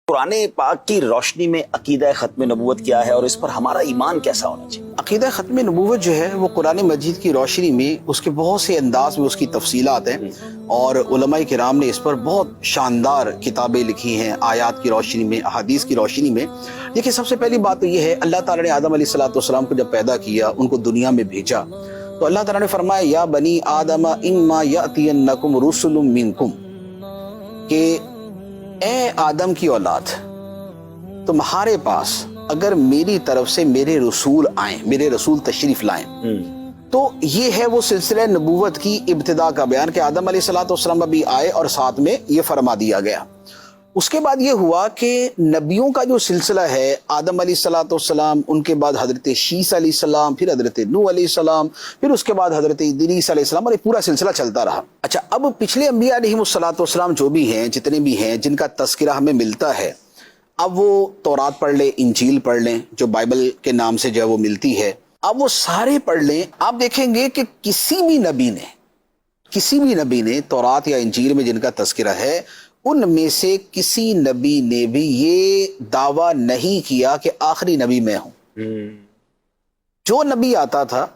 قرآن پاک کی روشنی میں عقیدہ ختم نبوت کیا ہے اور اس پر ہمارا ایمان کیسا ہونا چاہیے؟ عقیدہ ختم نبوت جو ہے وہ قرآن مجید کی روشنی میں اس کے بہت سے انداز میں اس کی تفصیلات ہیں، اور علماء کرام نے اس پر بہت شاندار کتابیں لکھی ہیں آیات کی روشنی میں، احادیث کی روشنی میں۔ دیکھیں، سب سے پہلی بات تو یہ ہے، اللہ تعالیٰ نے آدم علیہ السلام کو جب پیدا کیا، ان کو دنیا میں بھیجا، تو اللہ تعالیٰ نے فرمایا یا بنی آدم اما یأتینکم رسل منکم، کہ اے آدم کی اولاد، تمہارے پاس اگر میری طرف سے میرے رسول آئیں، میرے رسول تشریف لائیں، تو یہ ہے وہ سلسلہ نبوت کی ابتدا کا بیان کہ آدم علیہ السلام ابھی آئے اور ساتھ میں یہ فرما دیا گیا۔ اس کے بعد یہ ہوا کہ نبیوں کا جو سلسلہ ہے، آدم علیہ السلام، ان کے بعد حضرت شیس علیہ السلام، پھر حضرت نوح علیہ السلام، پھر اس کے بعد حضرت ادریس علیہ السلام، اور یہ پورا سلسلہ چلتا رہا۔ اچھا، اب پچھلے انبیاء علیہ السلام جو بھی ہیں، جتنے بھی ہیں، جن کا تذکرہ ہمیں ملتا ہے، اب وہ تورات پڑھ لیں، انجیل پڑھ لیں، جو بائبل کے نام سے جو ہے وہ ملتی ہے، اب وہ سارے پڑھ لیں، آپ دیکھیں گے کہ کسی بھی نبی نے تورات یا انجیل میں جن کا تذکرہ ہے، ان میں سے کسی نبی نے بھی یہ دعویٰ نہیں کیا کہ آخری نبی میں ہوں۔ جو نبی آتا تھا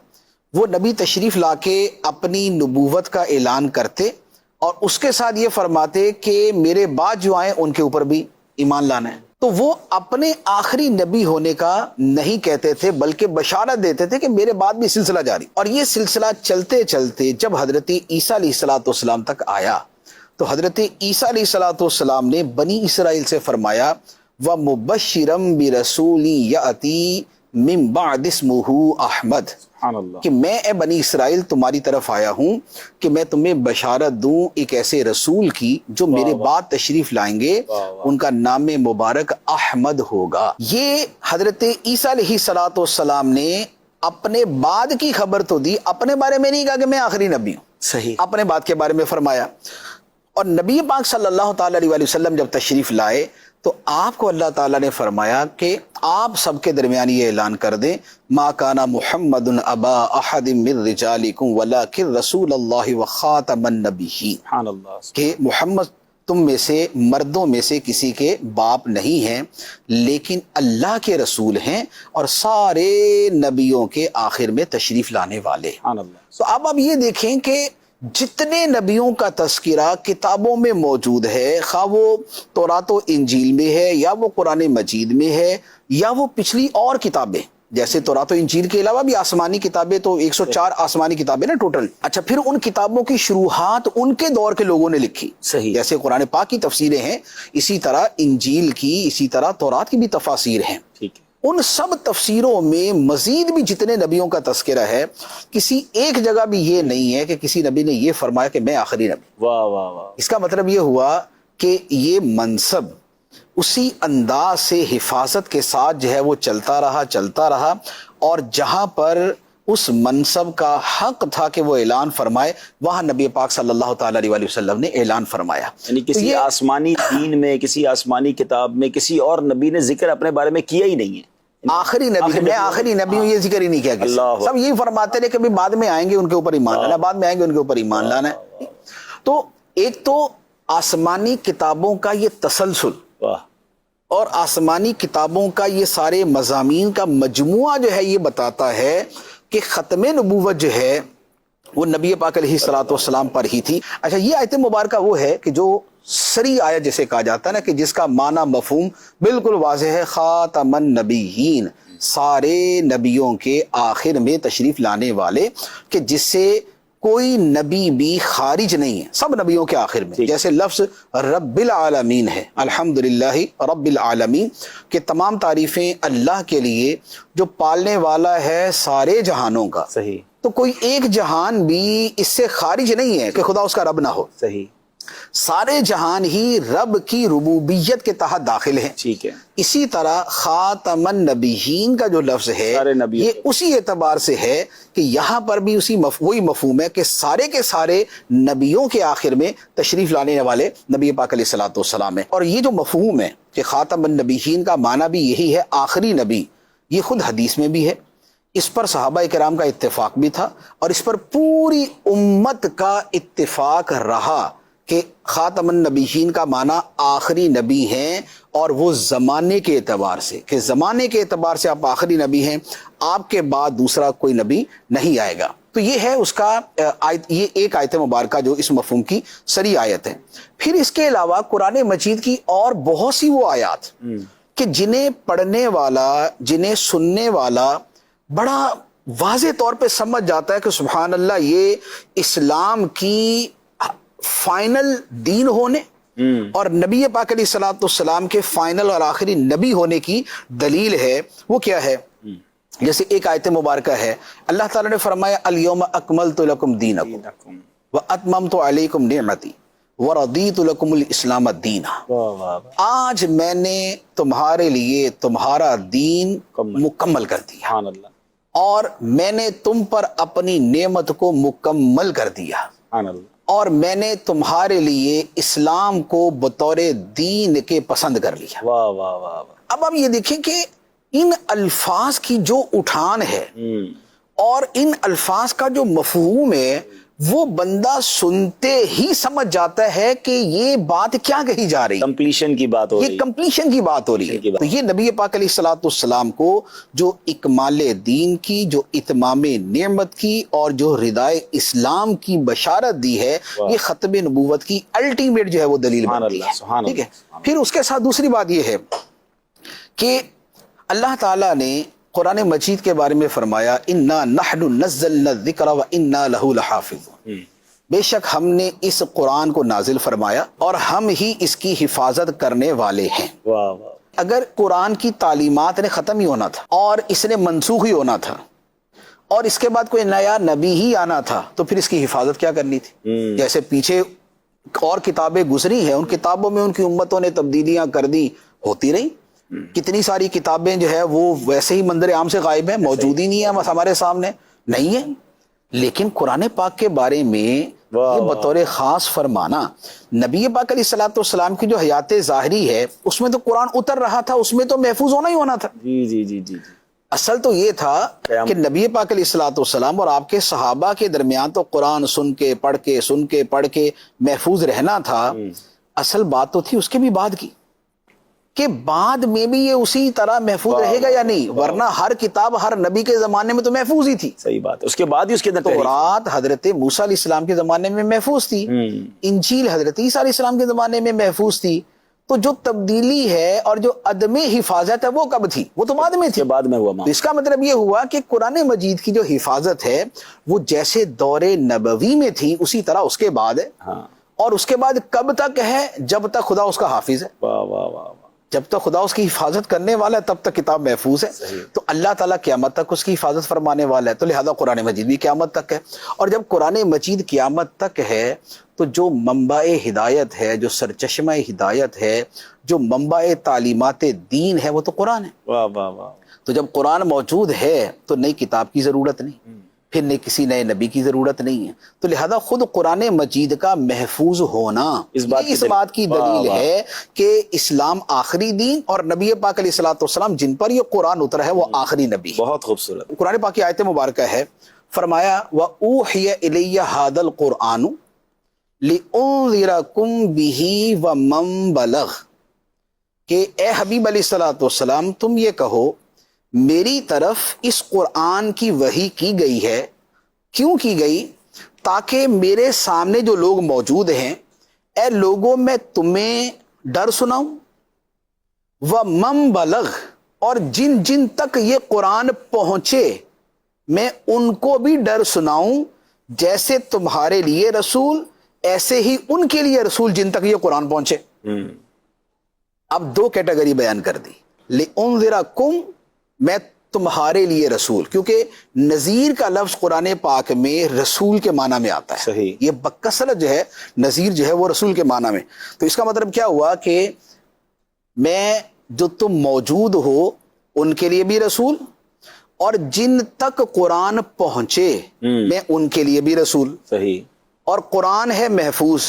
وہ نبی تشریف لا کے اپنی نبوت کا اعلان کرتے اور اس کے ساتھ یہ فرماتے کہ میرے بعد جو آئیں ان کے اوپر بھی ایمان لانا ہے۔ تو وہ اپنے آخری نبی ہونے کا نہیں کہتے تھے، بلکہ بشارت دیتے تھے کہ میرے بعد بھی سلسلہ جاری، اور یہ سلسلہ چلتے چلتے جب حضرت عیسیٰ علیہ السلام تک آیا، تو حضرت عیسیٰ علیہ السلام نے بنی اسرائیل سے فرمایا وَمُبَشِّرًا بِرَسُولٍ يَأْتِي مِن بَعْدِ اسْمُهُ احمد، کہ میں اے بنی اسرائیل تمہاری طرف آیا ہوں کہ میں تمہیں بشارت دوں ایک ایسے رسول کی جو میرے بعد تشریف لائیں گے، ان کا نام مبارک احمد ہوگا۔ یہ حضرت عیسیٰ علیہ السلام نے اپنے بعد کی خبر تو دی، اپنے بارے میں نہیں کہا کہ میں آخری نبی ہوں، صحیح، اپنے بعد کے بارے میں فرمایا۔ اور نبی پاک صلی اللہ تعالی علیہ وسلم جب تشریف لائے تو آپ کو اللہ تعالیٰ نے فرمایا کہ آپ سب کے درمیان یہ اعلان کر دیں ما کان محمد ابا احد من رجالکم ولکن رسول اللہ وخاتم النبیین، کہ محمد تم میں سے، مردوں میں سے کسی کے باپ نہیں ہیں، لیکن اللہ کے رسول ہیں اور سارے نبیوں کے آخر میں تشریف لانے والے۔ تو اب یہ دیکھیں کہ جتنے نبیوں کا تذکرہ کتابوں میں موجود ہے، خواہ وہ تورات و انجیل میں ہے یا وہ قرآن مجید میں ہے یا وہ پچھلی اور کتابیں، جیسے تورات و انجیل کے علاوہ بھی آسمانی کتابیں، تو 104 آسمانی کتابیں نا ٹوٹل۔ اچھا، پھر ان کتابوں کی شروحات ان کے دور کے لوگوں نے لکھی، صحیح، جیسے قرآن پاک کی تفسیریں ہیں، اسی طرح انجیل کی، اسی طرح تورات کی بھی تفاسیر ہیں۔ ٹھیک ہے، ان سب تفسیروں میں مزید بھی جتنے نبیوں کا تذکرہ ہے، کسی ایک جگہ بھی یہ نہیں ہے کہ کسی نبی نے یہ فرمایا کہ میں آخری نبی۔ واہ واہ واہ۔ اس کا مطلب یہ ہوا کہ یہ منصب اسی انداز سے حفاظت کے ساتھ جو ہے وہ چلتا رہا، اور جہاں پر اس منصب کا حق تھا کہ وہ اعلان فرمائے، وہاں نبی پاک صلی اللہ تعالی علیہ وسلم نے اعلان فرمایا۔ یعنی کسی آسمانی دین میں، کسی آسمانی کتاب میں کسی اور نبی نے ذکر اپنے بارے میں کیا ہی نہیں ہے۔ آخری نبی، میں آخری نبی ہوں، یہ ذکر ہی نہیں کیا کسی، سب یہی فرماتے رہے کہ بعد میں آئیں گے ان کے اوپر ایمان لانا، بعد میں آئیں گے ان کے اوپر ایمان لانا ہے۔ تو ایک تو آسمانی کتابوں کا یہ تسلسل، اور آسمانی کتابوں کا یہ سارے مضامین کا مجموعہ جو ہے یہ بتاتا ہے کہ ختم نبوت جو ہے وہ نبی پاک علیہ السلام پر ہی تھی۔ اچھا، یہ آیت مبارکہ وہ ہے کہ جو سری آیت جسے کہا جاتا ہے نا، کہ جس کا معنی مفہوم بالکل واضح ہے، خاتم النبیین، سارے نبیوں کے آخر میں تشریف لانے والے، کہ جس سے کوئی نبی بھی خارج نہیں ہے، سب نبیوں کے آخر میں۔ جیسے لفظ رب العالمین ہے، الحمدللہ رب العالمین، کہ تمام تعریفیں اللہ کے لیے جو پالنے والا ہے سارے جہانوں کا۔ صحیح، تو کوئی ایک جہان بھی اس سے خارج نہیں ہے کہ خدا اس کا رب نہ ہو۔ صحیح، سارے جہان ہی رب کی ربوبیت کے تحت داخل ہیں۔ ٹھیک ہے، اسی طرح خاتم النبیین کا جو لفظ ہے یہ اسی اعتبار سے ہے کہ یہاں پر بھی وہی مفہوم ہے کہ سارے کے سارے نبیوں کے آخر میں تشریف لانے والے نبی پاک علیہ السلام ہے۔ اور یہ جو مفہوم ہے کہ خاتم النبیین کا معنی بھی یہی ہے، آخری نبی، یہ خود حدیث میں بھی ہے، اس پر صحابہ کرام کا اتفاق بھی تھا، اور اس پر پوری امت کا اتفاق رہا کہ خاتم النبیین کا معنی آخری نبی ہیں، اور وہ زمانے کے اعتبار سے، کہ زمانے کے اعتبار سے آپ آخری نبی ہیں، آپ کے بعد دوسرا کوئی نبی نہیں آئے گا۔ تو یہ ہے اس کا یہ ایک آیت مبارکہ جو اس مفہوم کی صریح آیت ہے۔ پھر اس کے علاوہ قرآن مجید کی اور بہت سی وہ آیات کہ جنہیں پڑھنے والا، جنہیں سننے والا بڑا واضح طور پہ سمجھ جاتا ہے کہ سبحان اللہ یہ اسلام کی فائنل دین ہونے اور نبی پاک علیہ الصلوۃ والسلام کے فائنل اور آخری نبی ہونے کی دلیل ہے۔ وہ کیا ہے؟ جیسے ایک آیت مبارکہ ہے، اللہ تعالیٰ نے فرمایا الیوم اکملت لکم دینکم واتممت علیکم نعمتی وردیت لکم الاسلام دینا۔ آج میں نے تمہارے لیے تمہارا دین مکمل کر دیا اور میں نے تم پر اپنی نعمت کو مکمل کر دیا اور میں نے تمہارے لیے اسلام کو بطور دین کے پسند کر لیا۔ اب آپ یہ دیکھیں کہ ان الفاظ کی جو اٹھان ہے اور ان الفاظ کا جو مفہوم ہے وہ بندہ سنتے ہی سمجھ جاتا ہے کہ یہ بات کیا کہی جا رہی ہے، کمپلیشن کی بات ہو رہی ہے، یہ کمپلیشن کی بات ہو رہی ہے۔ تو یہ نبی پاک علیہ الصلوۃ والسلام کو جو اکمال دین کی، جو اتمام نعمت کی اور جو ردائے اسلام کی بشارت دی ہے، یہ ختم نبوت کی الٹیمیٹ جو ہے وہ دلیل بنتی ہے۔ ٹھیک ہے، پھر اس کے ساتھ دوسری بات یہ ہے کہ اللہ تعالیٰ نے قرآن مجید کے بارے میں فرمایا انا نحن نزلنا الذکر وانا لہ لحافظون، بے شک ہم نے اس قرآن کو نازل فرمایا اور ہم ہی اس کی حفاظت کرنے والے ہیں۔ اگر قرآن کی تعلیمات نے ختم ہی ہونا تھا اور اس نے منسوخ ہی ہونا تھا اور اس کے بعد کوئی نیا نبی ہی آنا تھا تو پھر اس کی حفاظت کیا کرنی تھی؟ جیسے پیچھے اور کتابیں گزری ہیں، ان کتابوں میں ان کی امتوں نے تبدیلیاں کر دی، ہوتی رہی۔ کتنی ساری کتابیں جو ہے وہ ویسے ہی منظر عام سے غائب ہیں، موجود ہی نہیں ہے ہمارے سامنے، نہیں ہے۔ لیکن قرآن پاک کے بارے میں یہ بطور خاص فرمانا، نبی پاک علیہ الصلوۃ والسلام کی جو حیات ظاہری ہے اس میں تو قرآن اتر رہا تھا، اس میں تو محفوظ ہونا ہی ہونا تھا۔ جی اصل تو یہ تھا کہ نبی پاک علیہ الصلوۃ والسلام اور آپ کے صحابہ کے درمیان تو قرآن سن کے پڑھ کے محفوظ رہنا تھا۔ اصل بات تو تھی اس کے بھی بعد کی، کہ بعد میں بھی یہ اسی طرح محفوظ رہے گا یا نہیں، ورنہ ہر کتاب ہر نبی کے زمانے میں تو محفوظ ہی تھی۔ صحیح بات ہے، اس کے بعد ہی اس کے اندر تورات حضرت موسیٰ علیہ السلام کے زمانے میں محفوظ تھی، انجیل حضرت عیسیٰ علیہ السلام کے زمانے میں محفوظ تھی۔ تو جو تبدیلی ہے اور جو عدم حفاظت ہے وہ کب تھی؟ وہ تو بعد میں تھی، بعد میں ہوا۔ تو اس کا مطلب یہ ہوا کہ قرآن مجید کی جو حفاظت ہے وہ جیسے دور نبوی میں تھی اسی طرح اس کے بعد ہے، اور اس کے بعد کب تک ہے؟ جب تک خدا اس کا حافظ ہے، جب تک خدا اس کی حفاظت کرنے والا ہے تب تک کتاب محفوظ ہے۔ تو اللہ تعالیٰ قیامت تک اس کی حفاظت فرمانے والا ہے، تو لہذا قرآن مجید بھی قیامت تک ہے۔ اور جب قرآن مجید قیامت تک ہے تو جو منبع ہدایت ہے، جو سرچشمہ ہدایت ہے، جو منبع تعلیمات دین ہے، وہ تو قرآن ہے۔ تو جب قرآن موجود ہے تو نئی کتاب کی ضرورت نہیں، پھر نئی کسی نئے نبی کی ضرورت نہیں ہے۔ تو لہذا خود قرآن مجید کا محفوظ ہونا اس بات کی دلیل ہے کہ اسلام آخری دین اور نبی پاک علیہ الصلوۃ والسلام جن پر یہ قرآن اترا ہے وہ آخری نبی ہے۔ بہت خوبصورت قرآن پاک کی آیت مبارکہ ہے، فرمایا وَأُوحِيَ إِلَيَّ هَذَا الْقُرْآنُ لِأُنذِرَكُم بِهِ وَمَن بَلَغَ، کہ اے حبیب علیہ الصلوۃ والسلام تم یہ کہو میری طرف اس قرآن کی وحی کی گئی ہے، کیوں کی گئی؟ تاکہ میرے سامنے جو لوگ موجود ہیں، اے لوگوں میں تمہیں ڈر سناؤں، وَمَن بَلَغَ، اور جن جن تک یہ قرآن پہنچے میں ان کو بھی ڈر سناؤں، جیسے تمہارے لیے رسول ایسے ہی ان کے لیے رسول جن تک یہ قرآن پہنچے۔ اب دو کیٹیگری بیان کر دی، لِأُنذِرَكُم، میں تمہارے لیے رسول، کیونکہ نذیر کا لفظ قرآن پاک میں رسول کے معنی میں آتا ہے، صحیح، یہ بکثرت جو ہے نذیر جو ہے وہ رسول کے معنی میں۔ تو اس کا مطلب کیا ہوا کہ میں جو تم موجود ہو ان کے لیے بھی رسول، اور جن تک قرآن پہنچے میں ان کے لیے بھی رسول۔ صحیح، اور قرآن ہے محفوظ،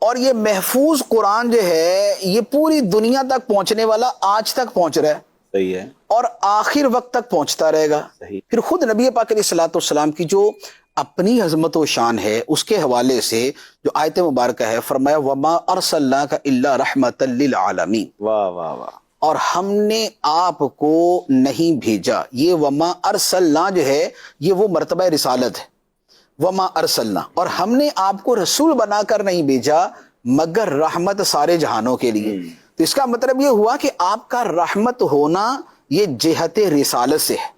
اور یہ محفوظ قرآن جو ہے یہ پوری دنیا تک پہنچنے والا، آج تک پہنچ رہا ہے، صحیح ہے، اور آخر وقت تک پہنچتا رہے گا۔ صحیح۔ پھر خود نبی پاک علیہ الصلوۃ والسلام کی جو اپنی عظمت و شان ہے اس کے حوالے سے جو آیت مبارکہ ہے، فرمایا وما ارسلناک الا رحمۃ للعالمین، واہ واہ واہ، اور ہم نے آپ کو نہیں بھیجا. یہ وما ارسلنا جو ہے یہ وہ مرتبہ رسالت ہے. وما ارسلنا، اور ہم نے آپ کو رسول بنا کر نہیں بھیجا مگر رحمت سارے جہانوں کے لیے. تو اس کا مطلب یہ ہوا کہ آپ کا رحمت ہونا یہ جہت رسالت سے ہے.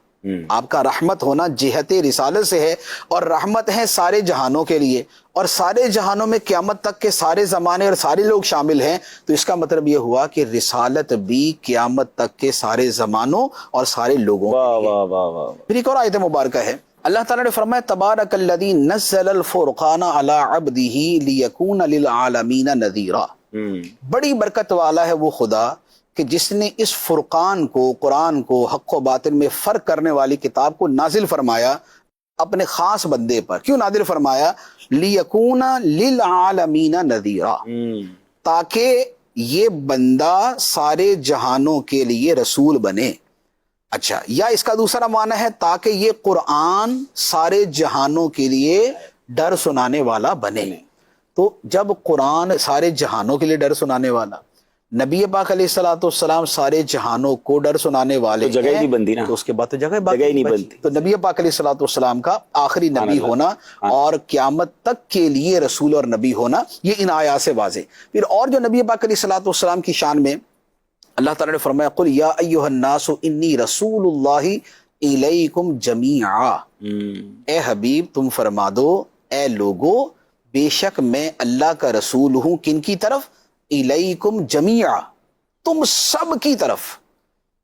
آپ کا رحمت ہونا جہت رسالت سے ہے، اور رحمت ہے سارے جہانوں کے لیے، اور سارے جہانوں میں قیامت تک کے سارے زمانے اور سارے لوگ شامل ہیں. تو اس کا مطلب یہ ہوا کہ رسالت بھی قیامت تک کے سارے زمانوں اور سارے لوگوں واہ کے لیے. واہ واہ واہ، پھر ایک اور آیت مبارکہ ہے، اللہ تعالیٰ نے فرمایا تبارک الذی نزل الفرقان علی عبدہ لیکون للعالمین نذیرا. بڑی برکت والا ہے وہ خدا کہ جس نے اس فرقان کو، قرآن کو، حق و باطل میں فرق کرنے والی کتاب کو نازل فرمایا اپنے خاص بندے پر. کیوں نازل فرمایا؟ لیکون للعالمین نذیرا، تاکہ یہ بندہ سارے جہانوں کے لیے رسول بنے. اچھا، یا اس کا دوسرا معنی ہے تاکہ یہ قرآن سارے جہانوں کے لیے ڈر سنانے والا بنے. تو جب قرآن سارے جہانوں کے لیے ڈر سنانے والا، نبی پاک علیہ الصلوۃ والسلام سارے جہانوں کو ڈر سنانے والے تو جگہ ہی نہیں بنتی نا، تو اس کے بعد تو جگہ ہی نہیں بنتی. تو نبی پاک علیہ الصلوۃ والسلام کا آخری نبی ہونا اور قیامت تک کے لیے رسول اور نبی ہونا یہ ان آیات سے واضح. پھر اور جو نبی پاک علیہ الصلوۃ والسلام کی شان میں اللہ تعالیٰ نے فرمایا قل یا ایھا الناس انی رسول اللہ الیکم جمیعا. اے حبیب تم فرما دو، اے لوگو بے شک میں اللہ کا رسول ہوں. کن کی طرف؟ الیکم جمیعا، تم سب کی طرف،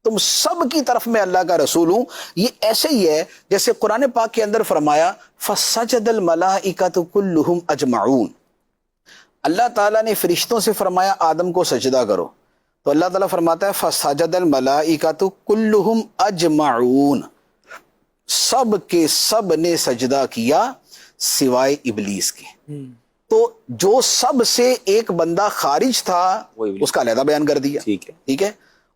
تم سب کی طرف میں اللہ کا رسول ہوں. یہ ایسے ہی ہے جیسے قرآن پاک کے اندر فرمایا فسجد الملائکۃ کلھم اجمعون. اللہ تعالیٰ نے فرشتوں سے فرمایا آدم کو سجدہ کرو، تو اللہ تعالیٰ فرماتا ہے فسجد الملائکۃ کلھم اجمعون، سب کے سب نے سجدہ کیا سوائے ابلیس کے. تو جو سب سے ایک بندہ خارج تھا اس کا علیحدہ بیان کر دیا. ٹھیک ہے،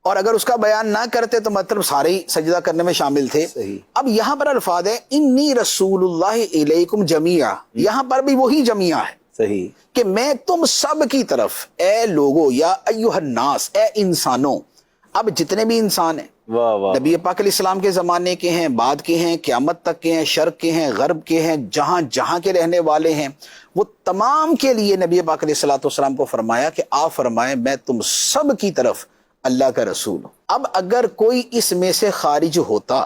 اور اگر اس کا بیان نہ کرتے تو مطلب سارے ہی سجدہ کرنے میں شامل تھے. اب یہاں پر الفاظ ہے انی رسول اللہ الیکم جمیعا، یہاں پر بھی وہی جمیعا ہے. صحیح، کہ میں تم سب کی طرف، اے لوگو یا ایھا الناس، اے انسانوں. اب جتنے بھی انسان ہیں، واہ واہ، نبی پاک علیہ السلام کے زمانے کے ہیں، بعد کے ہیں، قیامت تک کے ہیں، شرق کے ہیں، غرب کے ہیں، جہاں جہاں کے رہنے والے ہیں، وہ تمام کے لیے نبی پاک علیہ الصلوۃ والسلام کو فرمایا کہ آپ فرمائیں میں تم سب کی طرف اللہ کا رسول ہوں. اب اگر کوئی اس میں سے خارج ہوتا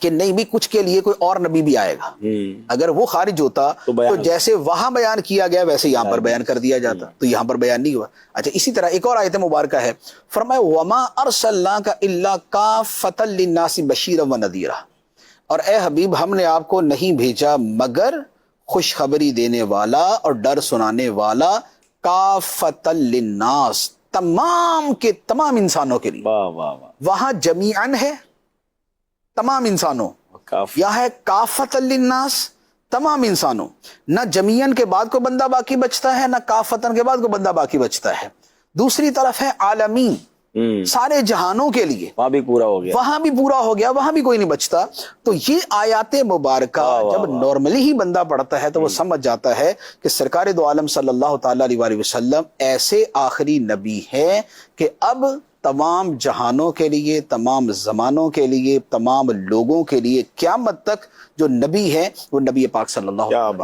کہ نہیں بھی کچھ کے لیے کوئی اور نبی بھی آئے گا، اگر وہ خارج ہوتا تو جیسے وہاں بیان کیا گیا ویسے یہاں پر بیان کر دیا جاتا، تو یہاں پر بیان نہیں ہوا. اچھا، اسی طرح ایک اور آیت مبارکہ ہے، فرمایا وما ارسلناک الا کافۃ للناس بشیرا ونذیرا. اور اے حبیب ہم نے آپ کو نہیں بھیجا مگر خوشخبری دینے والا اور ڈر سنانے والا، کافۃ للناس، تمام کے تمام انسانوں کے لیے. واہ واہ واہ، وہاں جمیعاً ہے تمام انسانوں، یہاں ہے کافۃ للناس، تمام انسانوں. نہ جمیعاً کے بعد کو بندہ باقی بچتا ہے، نہ کافتن کے بعد کو بندہ باقی بچتا ہے. دوسری طرف ہے عالمین، سارے جہانوں کے لیے، وہاں بھی پورا ہو گیا، وہاں بھی پورا ہو گیا، وہاں بھی کوئی نہیں بچتا. تو یہ آیات مبارکہ جب نارملی ہی بندہ پڑھتا ہے تو وہ سمجھ جاتا ہے کہ سرکار دو عالم صلی اللہ تعالیٰ علیہ وسلم ایسے آخری نبی ہیں کہ اب تمام جہانوں کے لیے، تمام زمانوں کے لیے، تمام لوگوں کے لیے قیامت تک جو نبی ہے وہ نبی پاک صلی اللہ علیہ وسلم.